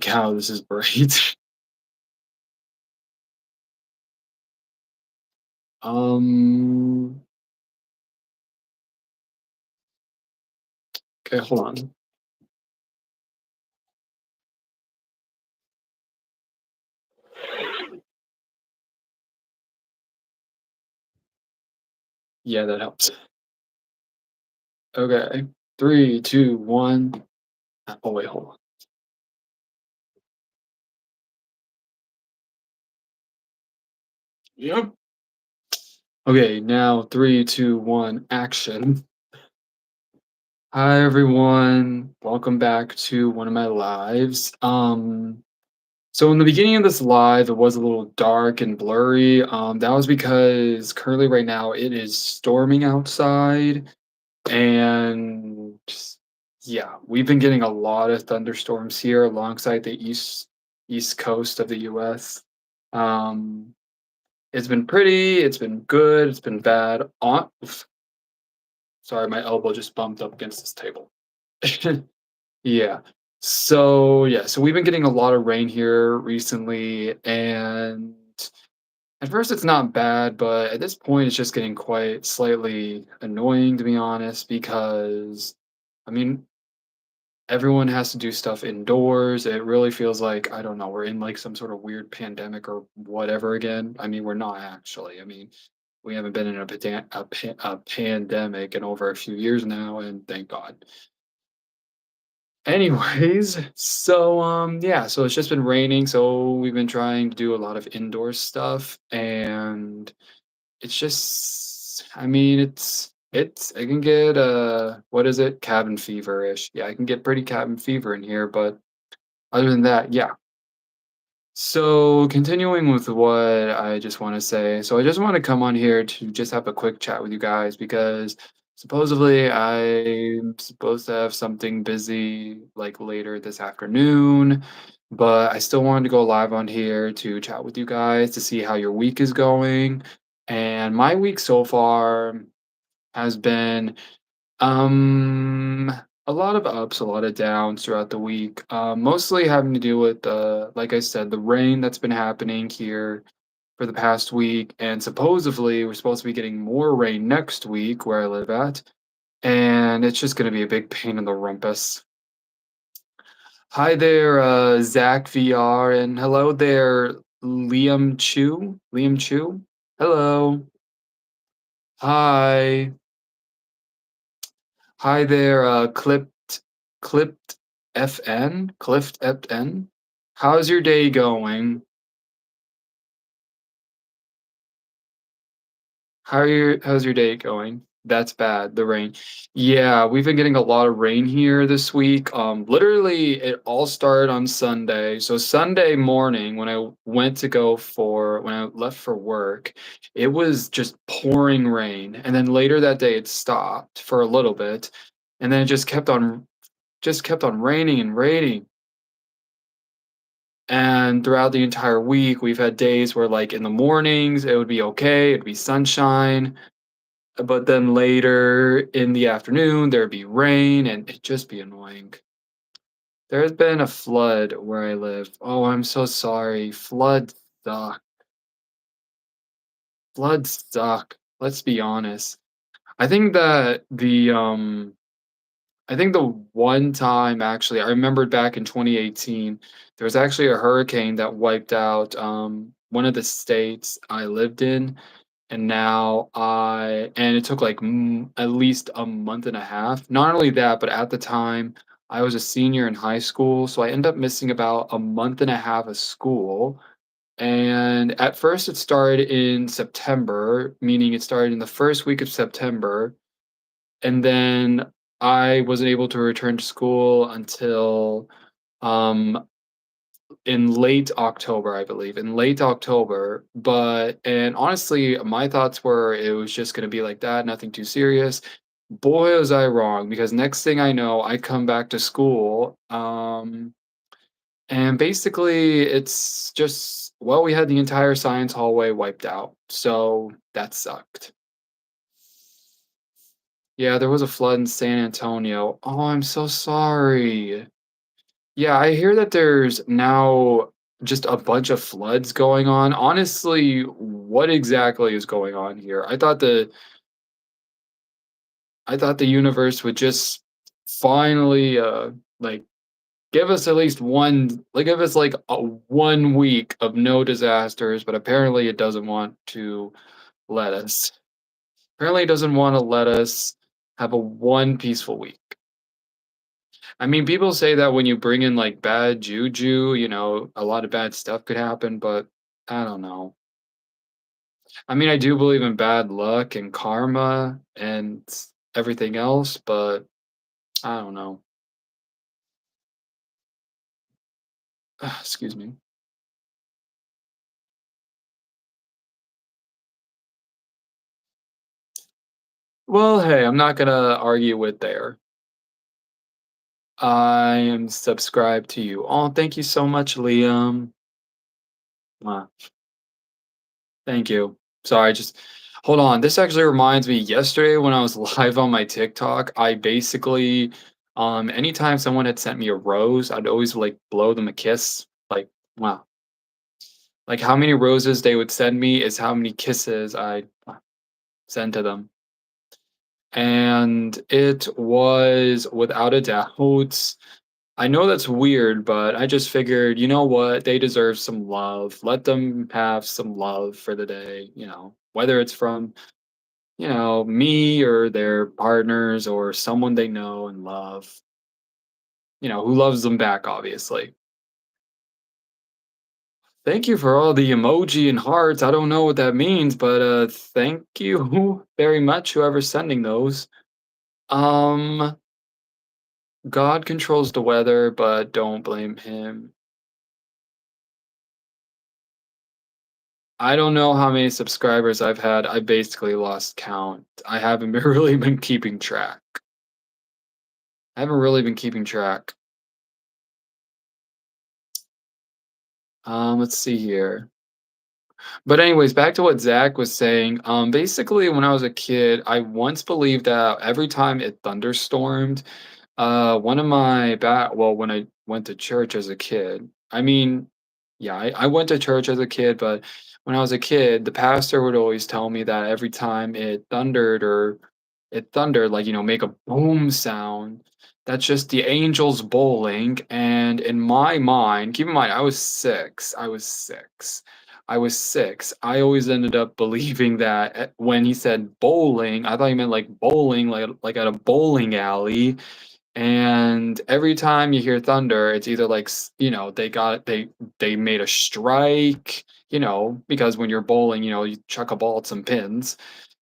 cow, this is great. Um, okay, hold on. Yeah, that helps. Okay. 3, 2, 1. Oh, wait, hold on. Yep. Okay, now 3, 2, 1. Action. Hi, everyone. Welcome back to one of my lives. So in the beginning of this live, it was a little dark and blurry. That was because currently right now it is storming outside. And just yeah, we've been getting a lot of thunderstorms here alongside the east coast of the US. Um, it's been pretty, it's been good, it's been bad. Sorry, my elbow just bumped up against this table. Yeah. So we've been getting a lot of rain here recently, and at first it's not bad, but at this point it's just getting quite slightly annoying, to be honest, because I mean, everyone has to do stuff indoors. It really feels like, I don't know, we're in like some sort of weird pandemic or whatever again. I mean, we're not actually. I mean, we haven't been in a pandemic in over a few years now, and thank God. Anyways, so it's just been raining, so we've been trying to do a lot of indoor stuff, and it's just, I mean, it's I can get what is it? Cabin fever-ish. Yeah, I can get pretty cabin fever in here, but other than that, yeah. So continuing with what I just want to say, so I just want to come on here to just have a quick chat with you guys because supposedly I'm supposed to have something busy like later this afternoon, but I still wanted to go live on here to chat with you guys to see how your week is going. And my week so far has been um, a lot of ups, a lot of downs throughout the week. Mostly having to do with like I said, the rain that's been happening here for the past week, and supposedly we're supposed to be getting more rain next week where I live at, and it's just going to be a big pain in the rumpus. Hi there, Zach VR, and hello there, Liam Chu. Liam Chu. Hello. Hi. Hi there, Clipped FN? Clift FN? How's your day going? How's your day going? That's bad, the rain. Yeah, we've been getting a lot of rain here this week. Literally it all started on Sunday. So Sunday morning when I left for work, it was just pouring rain. And then later that day it stopped for a little bit. And then it just kept on raining and raining. And throughout the entire week, we've had days where, like, in the mornings, it would be okay, it'd be sunshine, but then later in the afternoon, there'd be rain, and it'd just be annoying. There's been a flood where I live. Oh, I'm so sorry. Suck. Floods suck. Let's be honest. I think that I think the one time actually, I remembered back in 2018, there was actually a hurricane that wiped out one of the states I lived in, and it took like at least a month and a half. Not only that, but at the time I was a senior in high school, so I ended up missing about a month and a half of school. And at first, it started in September, meaning it started in the first week of September, and then I wasn't able to return to school until um in late October, I believe, in late October. And honestly, my thoughts were it was just going to be like that, nothing too serious. Boy, was I wrong, because next thing I know, I come back to school, and basically it's just, well, we had the entire science hallway wiped out, so that sucked. Yeah, there was a flood in San Antonio. Oh, I'm so sorry. Yeah, I hear that there's now just a bunch of floods going on. Honestly, what exactly is going on here? I thought the universe would just finally like give us at least one like give us like a 1 week of no disasters, but apparently it doesn't want to let us. Apparently it doesn't want to let us have a one peaceful week. I mean, people say that when you bring in like bad juju, a lot of bad stuff could happen, but I don't know. I mean, I do believe in bad luck and karma and everything else, but I don't know. Excuse me. Well, hey, I'm not gonna argue with there. I am subscribed to you. Oh, thank you so much, Liam. Mwah. Thank you. Sorry, just hold on. This actually reminds me, yesterday when I was live on my TikTok, I basically, anytime someone had sent me a rose, I'd always like blow them a kiss. Like, wow. Like how many roses they would send me is how many kisses I send to them. And it was without a doubt. I know that's weird, but I just figured, you know what? They deserve some love. Let them have some love for the day, whether it's from, me or their partners or someone they know and love, who loves them back, obviously. Thank you for all the emoji and hearts. I don't know what that means, but thank you very much, whoever's sending those. Um, God controls the weather, but don't blame him. I don't know how many subscribers I've had. I basically lost count. I haven't been really been keeping track. I haven't really been keeping track. Let's see here. But anyways, back to what Zach was saying. Basically, when I was a kid, I once believed that every time it thunderstormed, one of my when I went to church as a kid, I mean, yeah, I went to church as a kid, but when I was a kid, the pastor would always tell me that every time it thundered, like, make a boom sound, that's just the angels bowling. And in my mind, keep in mind, I was six. I was six. I was six. I always ended up believing that when he said bowling, I thought he meant like bowling, like at a bowling alley. And every time you hear thunder, it's either like they made a strike, because when you're bowling, you chuck a ball at some pins.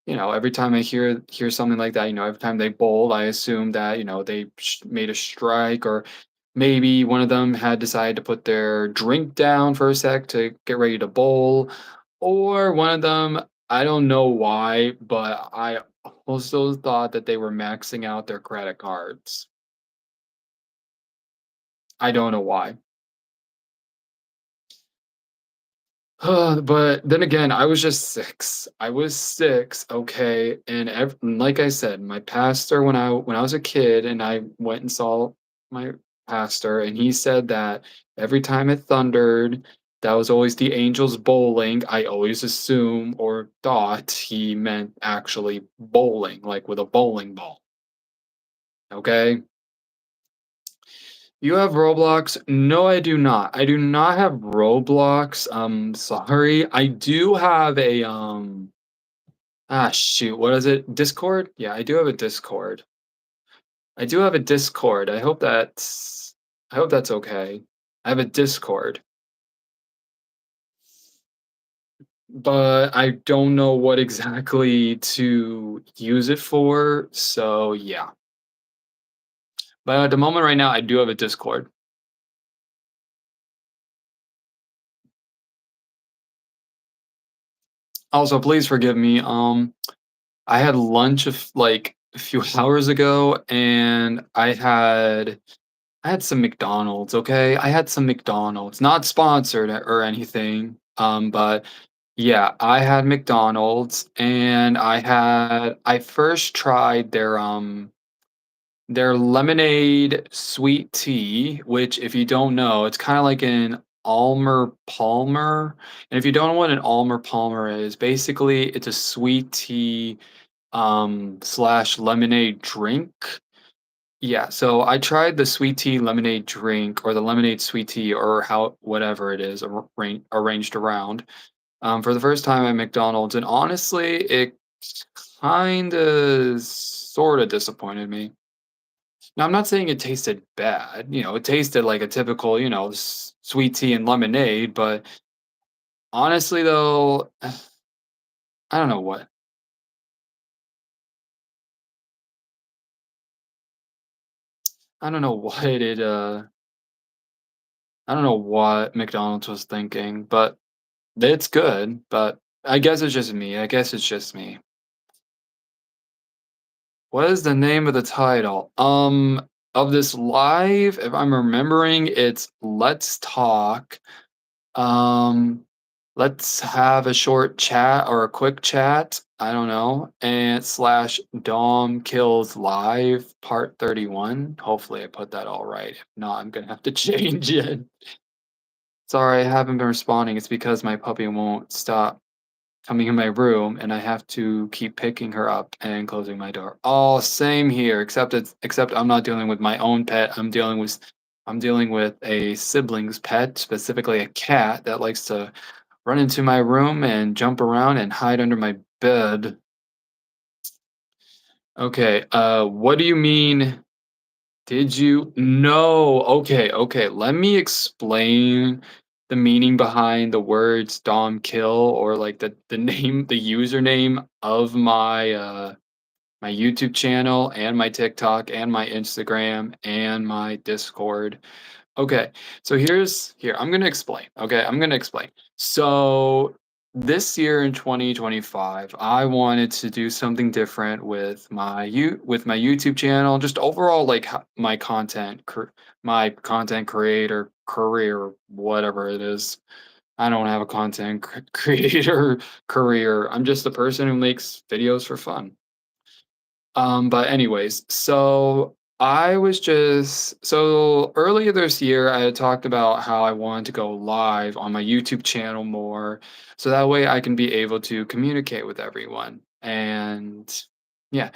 Every time I hear something like that, every time they bowled, I assume that they made a strike, or maybe one of them had decided to put their drink down for a sec to get ready to bowl, or one of them, I don't know why, but I also thought that they were maxing out their credit cards. I don't know why. But then again, I was just 6. I was 6, okay, and like I said, my pastor, when I was a kid and I went and saw my pastor, and he said that every time it thundered, that was always the angels bowling. I always assume or thought he meant actually bowling, like with a bowling ball, okay? You have Roblox? No, I do not. I do not have Roblox. Sorry. I do have shoot, what is it? Discord? Yeah, I do have a Discord. I do have a Discord. I hope that's okay. I have a Discord, but I don't know what exactly to use it for. So, yeah. But at the moment right now, I do have a Discord. Also, please forgive me. I had lunch like a few hours ago, and I had some McDonald's, okay? I had some McDonald's, not sponsored or anything. But yeah, I had McDonald's, and I first tried their Their lemonade sweet tea, which if you don't know, it's kinda like an Almer Palmer, and if you don't know what an Almer Palmer is, basically, it's a sweet tea, slash lemonade drink. Yeah, so I tried the sweet tea lemonade drink or the lemonade sweet tea or how whatever it is arranged around, for the first time at McDonald's, and honestly, it kinda sorta disappointed me. Now, I'm not saying it tasted bad, it tasted like a typical, sweet tea and lemonade, but honestly, though, I don't know what. I don't know what I don't know what McDonald's was thinking, but it's good, but I guess it's just me. I guess it's just me. What is the name of the title? Of this live, if I'm remembering, it's Let's Talk. Um, let's have a short chat or a quick chat. I don't know. And slash Dom Kills Live Part 31. Hopefully I put that all right. If not, I'm gonna have to change it. Sorry, I haven't been responding. It's because my puppy won't stop coming in my room and I have to keep picking her up and closing my door. Oh, same here, except I'm not dealing with my own pet. I'm dealing with a sibling's pet, specifically a cat that likes to run into my room and jump around and hide under my bed. Okay, what do you mean? Did you? No. Okay, okay. Let me explain the meaning behind the words Dom Kill or like the name, the username of my YouTube channel and my TikTok and my Instagram and my Discord. Okay, so I'm gonna explain. Okay, I'm gonna explain. So this year in 2025, I wanted to do something different with with my YouTube channel, just overall like my content creator career, whatever it is. I don't have a creator career. I'm just a person who makes videos for fun. But anyways, so earlier this year I had talked about how I wanted to go live on my YouTube channel more, so that way I can be able to communicate with everyone. And yeah,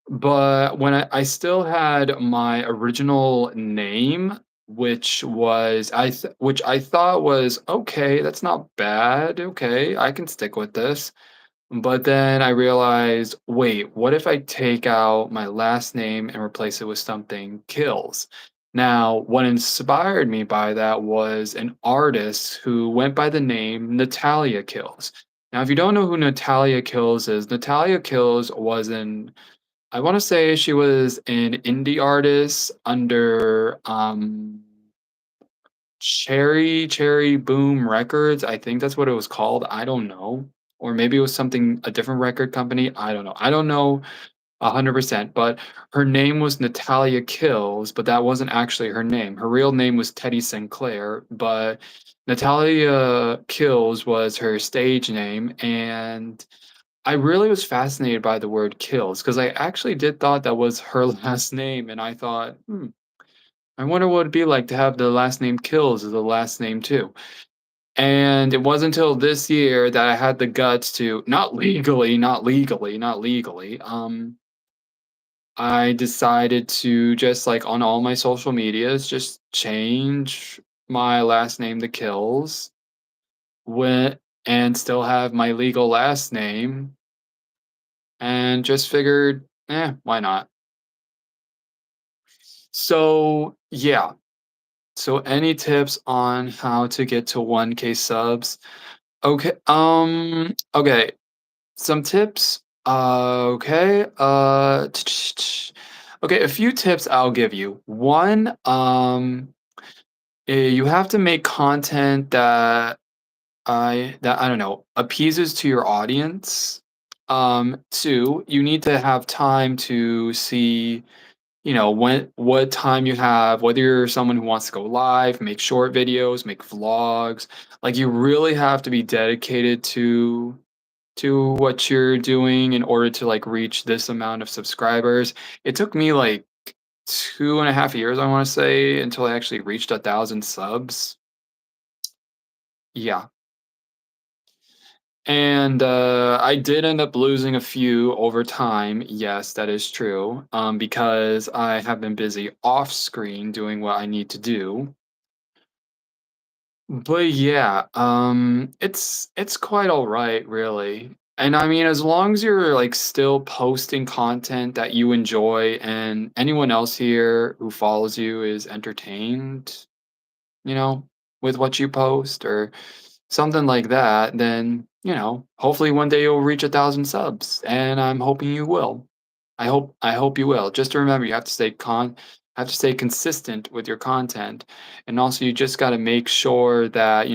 but when I still had my original name, which I thought was okay, that's not bad. Okay, I can stick with this. But then I realized, wait, what if I take out my last name and replace it with something Kills? Now, what inspired me by that was an artist who went by the name Natalia Kills. Now, if you don't know who Natalia Kills is, Natalia Kills was I want to say she was an indie artist under Cherry Boom Records, I think that's what it was called, I don't know. Or maybe it was a different record company, I don't know. I don't know 100%, but her name was Natalia Kills, but that wasn't actually her name. Her real name was Teddy Sinclair, but Natalia Kills was her stage name, and I really was fascinated by the word kills because I actually did thought that was her last name, and I thought, I wonder what it'd be like to have the last name Kills as the last name too. And it wasn't until this year that I had the guts to not legally, I decided to just like on all my social medias, just change my last name to Kills when and still have my legal last name and just figured, why not? So yeah. So any tips on how to get to 1K subs? Okay, some tips. Okay. Okay, a few tips I'll give you. One, you have to make content that I don't know, appeases to your audience. Two, you need to have time to see what time you have, whether you're someone who wants to go live, make short videos, make vlogs. Like you really have to be dedicated to what you're doing in order to like reach this amount of subscribers. It took me like 2.5 years, I wanna say, until I actually reached 1,000 subs. Yeah. And, I did end up losing a few over time. Yes, that is true, because I have been busy off screen doing what I need to do. But yeah, it's quite alright, really. And I mean, as long as you're, like, still posting content that you enjoy and anyone else here who follows you is entertained, you know, with what you post or something like that, then, hopefully one day you'll reach 1,000 subs, and I'm hoping you will. I hope you will. Just remember, you have to stay consistent with your content, and also you just gotta make sure that,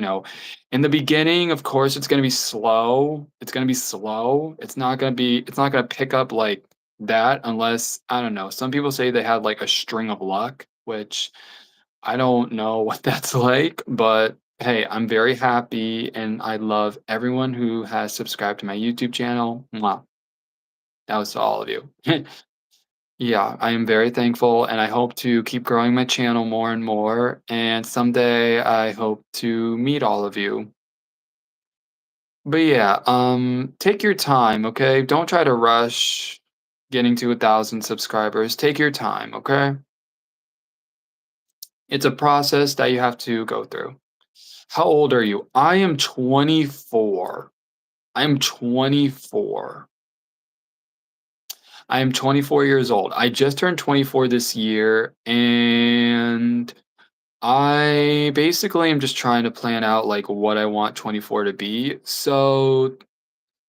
in the beginning, of course, it's gonna be slow. It's gonna be slow. It's not gonna pick up like that unless, I don't know, some people say they had, like, a string of luck, which I don't know what that's like, but hey, I'm very happy and I love everyone who has subscribed to my YouTube channel. Mwah. That was to all of you. Yeah, I am very thankful and I hope to keep growing my channel more and more. And someday I hope to meet all of you. But yeah, take your time, okay? Don't try to rush getting to 1,000 subscribers. Take your time, okay? It's a process that you have to go through. How old are you? I am 24. I am 24. I am 24 years old. I just turned 24 this year, and I basically am just trying to plan out like what I want 24 to be. So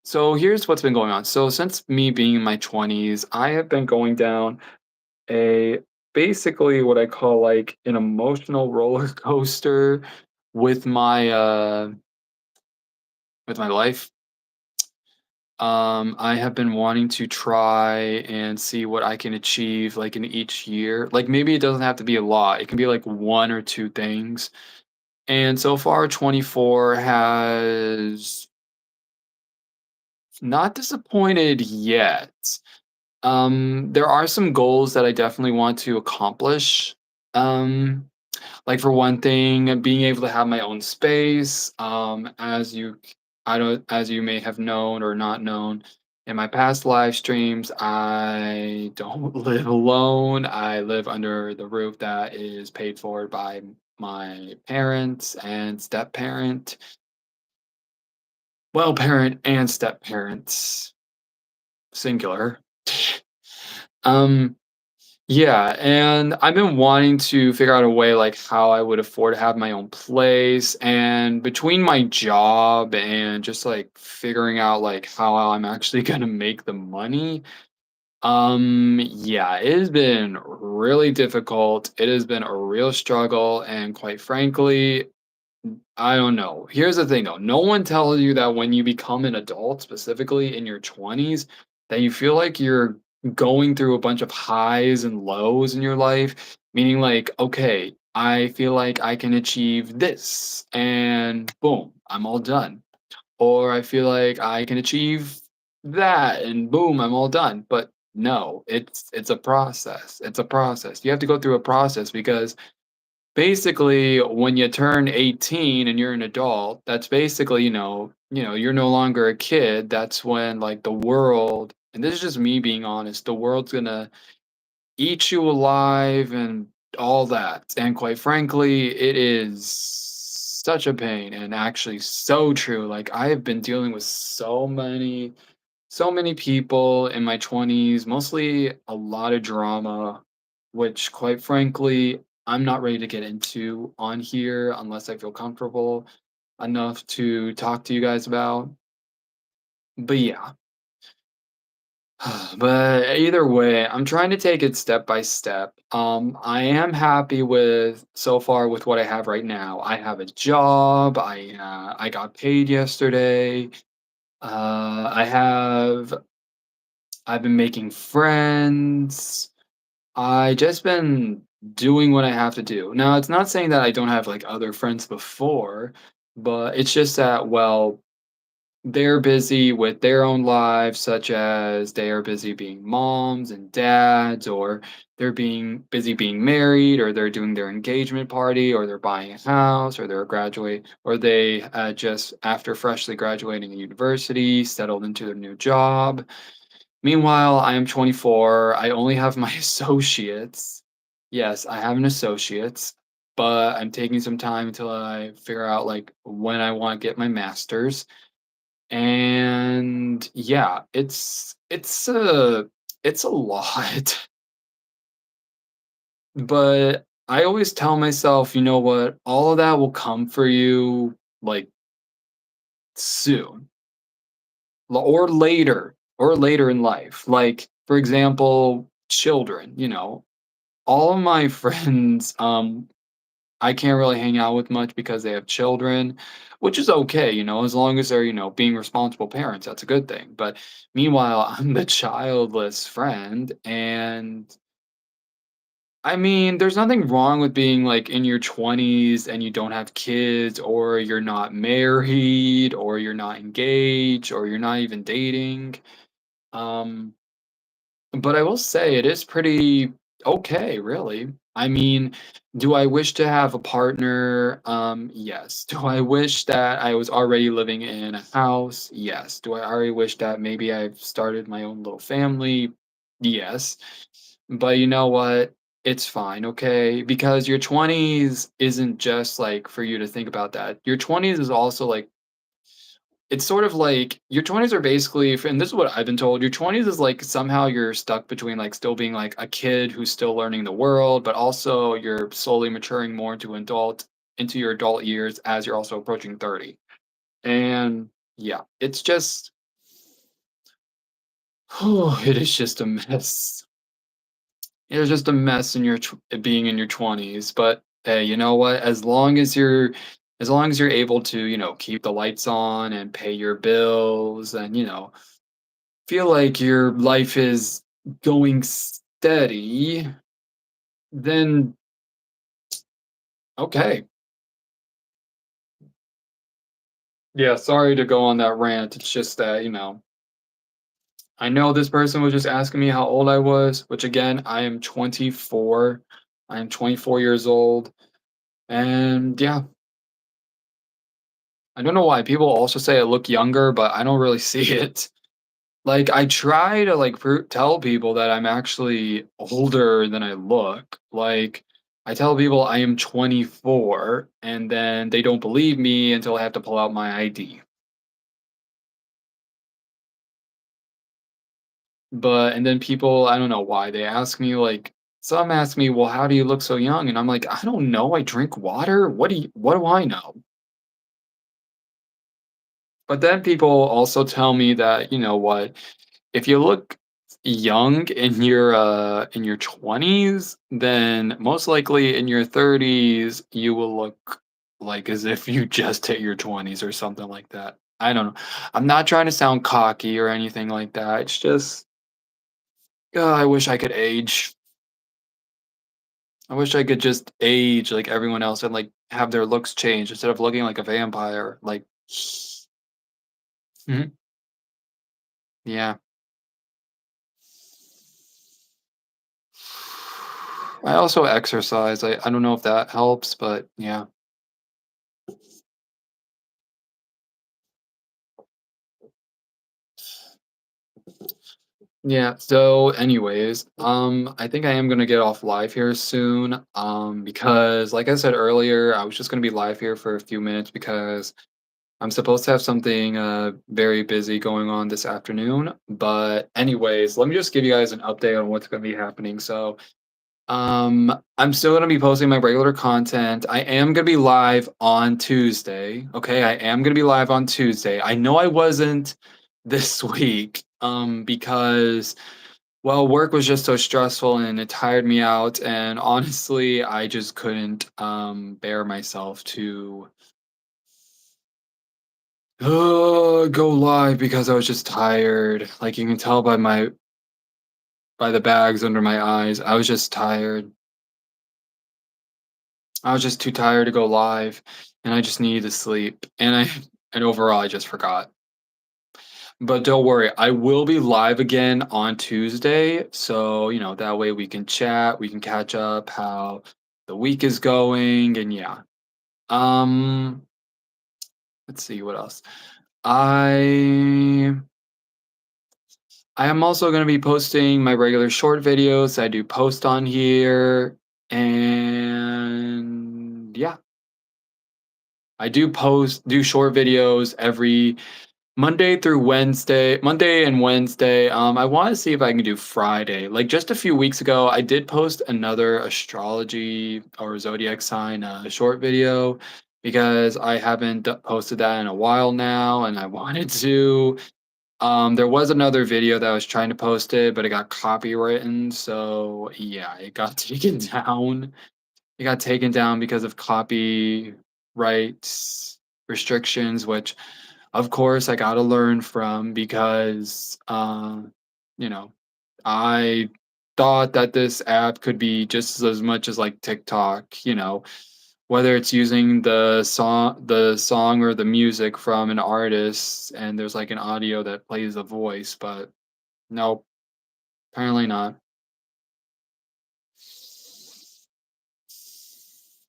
here's what's been going on. So since me being in my 20s, I have been going down a basically what I call like an emotional roller coaster with my life. I have been wanting to try and see what I can achieve like in each year. Like maybe it doesn't have to be a lot. It can be like one or two things. And so far 24 has not disappointed yet. There are some goals that I definitely want to accomplish. Um like for one thing, being able to have my own space, as you may have known or not known, in my past live streams, I don't live alone. I live under the roof that is paid for by my parents and step parent. Well, parent and step parents, singular. Um, Yeah, and I've been wanting to figure out a way like how I would afford to have my own place. And between my job and just like figuring out like how I'm actually gonna make the money, yeah, it has been really difficult. It has been a real struggle, and quite frankly, I don't know. Here's the thing though, no one tells you that when you become an adult, specifically in your 20s, that you feel like you're going through a bunch of highs and lows in your life, meaning like, okay, I feel like I can achieve this and boom, I'm all done. Or I feel like I can achieve that and boom, I'm all done. But no, it's a process. It's a process. You have to go through a process because basically, when you turn 18 and you're an adult, that's basically, you're no longer a kid. That's when like the world, and this is just me being honest, the world's gonna eat you alive and all that. And quite frankly, it is such a pain and actually so true. Like I have been dealing with so many people in my 20s, mostly a lot of drama, which, quite frankly, I'm not ready to get into on here unless I feel comfortable enough to talk to you guys about. But yeah, but either way, I'm trying to take it step by step. I am happy with so far with what I have right now. I have a job. I got paid yesterday. I've been making friends. I just been doing what I have to do. Now, it's not saying that I don't have like other friends before, but it's just that, well, they're busy with their own lives, such as they are busy being moms and dads, or they're being busy being married, or they're doing their engagement party, or they're buying a house, or they're graduate, or they just after freshly graduating a university, settled into their new job. Meanwhile, I am 24. I only have my associates. Yes, I have an associate's, but I'm taking some time until I figure out like when I want to get my master's. And yeah, it's a lot, but I always tell myself, you know what, all of that will come for you like soon or later in life. Like for example, children, all of my friends I can't really hang out with much because they have children, which is okay, as long as they're, being responsible parents, that's a good thing. But meanwhile, I'm the childless friend. And I mean, there's nothing wrong with being like in your 20s and you don't have kids, or you're not married, or you're not engaged, or you're not even dating. Um, but I will say it is pretty okay, really. I mean, do I wish to have a partner? Yes. Do I wish that I was already living in a house? Yes. Do I already wish that maybe I've started my own little family? Yes. But you know what? It's fine, okay? Because your 20s isn't just like for you to think about that. Your 20s is also like it's sort of like your 20s are basically and this is what I've been told, your 20s is like somehow you're stuck between like still being like a kid who's still learning the world, but also you're slowly maturing more into your adult years as you're also approaching 30. And yeah, it's just it is just a mess. It was just a mess in being in your 20s, but hey, you know what? As long as you're able to, keep the lights on and pay your bills and, feel like your life is going steady, then okay. Yeah, sorry to go on that rant. It's just that, I know this person was just asking me how old I was, which again, I am 24. I am 24 years old. And yeah, I don't know why people also say I look younger, but I don't really see it. Like, I try to, like, tell people that I'm actually older than I look. Like, I tell people I am 24, and then they don't believe me until I have to pull out my ID. And then people, I don't know why, they ask me, like, some ask me, "Well, how do you look so young?" And I'm like, "I don't know. I drink water. What do I know?" But then people also tell me that, you know what, if you look young in your 20s, then most likely in your 30s you will look like as if you just hit your 20s or something like that. I don't know. I'm not trying to sound cocky or anything like that. It's just I wish I could age. I wish I could just age like everyone else and like have their looks change instead of looking like a vampire. Like, mhm, yeah. I also exercise. I don't know if that helps, but yeah. Yeah, so anyways, I think I am gonna get off live here soon. Because like I said earlier, I was just gonna be live here for a few minutes because I'm supposed to have something very busy going on this afternoon. But anyways, let me just give you guys an update on what's gonna be happening. So I'm still gonna be posting my regular content. I am gonna be live on Tuesday. Okay, I am gonna be live on Tuesday. I know I wasn't this week, because well, work was just so stressful and it tired me out. And honestly, I just couldn't bear myself to go live because I was just tired. Like you can tell by the bags under my eyes, I was just tired. I was just too tired to go live, and I just needed to sleep, and overall, I just forgot. But don't worry, I will be live again on Tuesday, so, that way we can chat, we can catch up how the week is going, and yeah. Um, let's see what else. I I am also gonna be posting my regular short videos. I do post on here, and yeah, I do short videos every Monday and Wednesday. I want to see if I can do Friday. Like just a few weeks ago, I did post another astrology or zodiac sign short video because I haven't posted that in a while now, and I wanted to. There was another video that I was trying to post it, but it got copywritten, so yeah, it got taken down. It got taken down because of copyright restrictions, which of course I gotta learn from because you know, I thought that this app could be just as much as like TikTok, whether it's using the song or the music from an artist and there's like an audio that plays a voice, but nope, apparently not.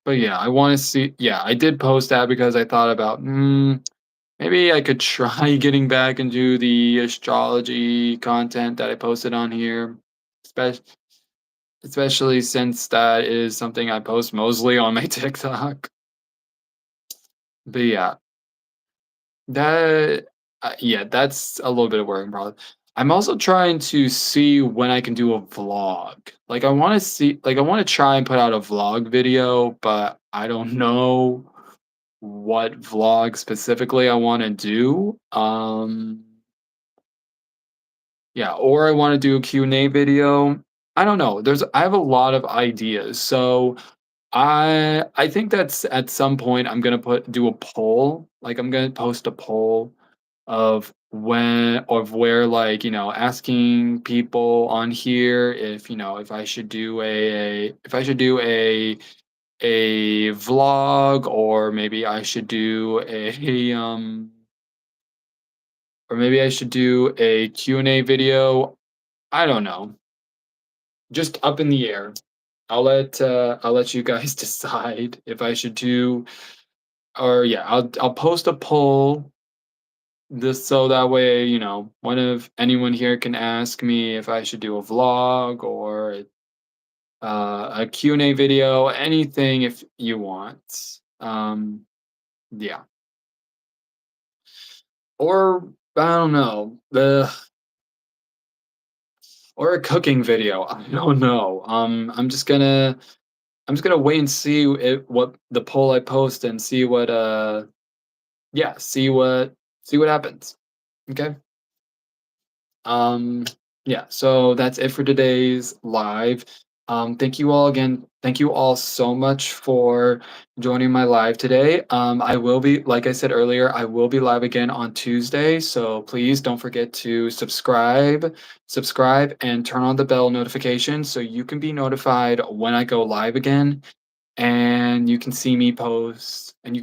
But yeah, I did post that because I thought about maybe I could try getting back into the astrology content that I posted on here, especially especially since that is something I post mostly on my TikTok. But yeah, that's a little bit of work in progress. I'm also trying to see when I can do a vlog. I want to try and put out a vlog video, but I don't know what vlog specifically I want to do. Yeah, or I wanna do a Q&A video. I don't know, I have a lot of ideas, so I think that's at some point I'm gonna do a poll, like, I'm gonna post a poll of where, like, asking people on here if I should do a vlog, or maybe I should do or maybe I should do a Q&A video. I don't know. Just up in the air. I'll let you guys decide if I should do or yeah, I'll post a poll just so that way, one of anyone here can ask me if I should do a vlog or a Q&A video, anything if you want. Yeah. Or I don't know. The or a cooking video. I don't know. I'm just gonna wait and see what the poll I post and see what yeah, see what happens. Okay. Um yeah, so that's it for today's live. Thank you all again. Thank you all so much for joining my live today. I will be, like I said earlier, I will be live again on Tuesday. So please don't forget to subscribe and turn on the bell notification so you can be notified when I go live again, and you can see me post, and we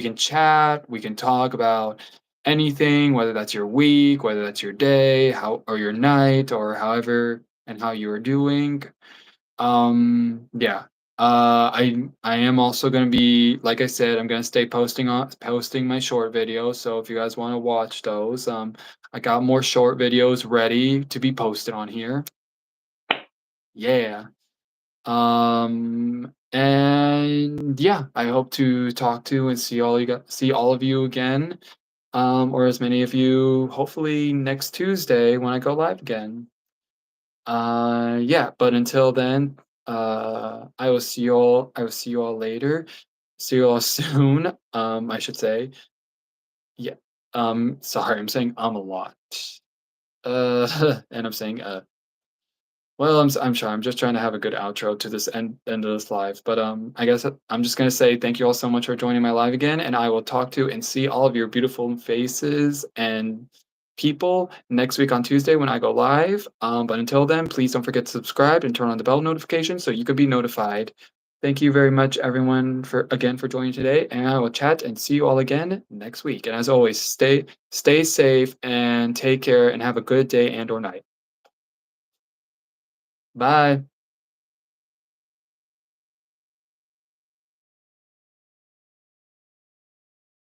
can chat, we can talk about anything, whether that's your week, whether that's your day, how or your night, or however and how you are doing. Yeah. I am also gonna be, like I said, I'm gonna stay posting my short videos. So if you guys want to watch those, I got more short videos ready to be posted on here. Yeah. And yeah, I hope to talk to and see all of you again, or as many of you, hopefully next Tuesday when I go live again. Yeah, but until then, I will see you all later. See you all soon. I should say. Yeah. Sorry, I'm saying a lot. And I'm saying well, I'm sure. I'm just trying to have a good outro to this end of this live. But I guess I'm just gonna say thank you all so much for joining my live again, and I will talk to and see all of your beautiful faces and people next week on Tuesday when I go live. But until then, please don't forget to subscribe and turn on the bell notification so you could be notified Thank you very much, everyone, for again for joining today, and I will chat and see you all again next week. And as always, stay safe and take care, and have a good day and or night. Bye.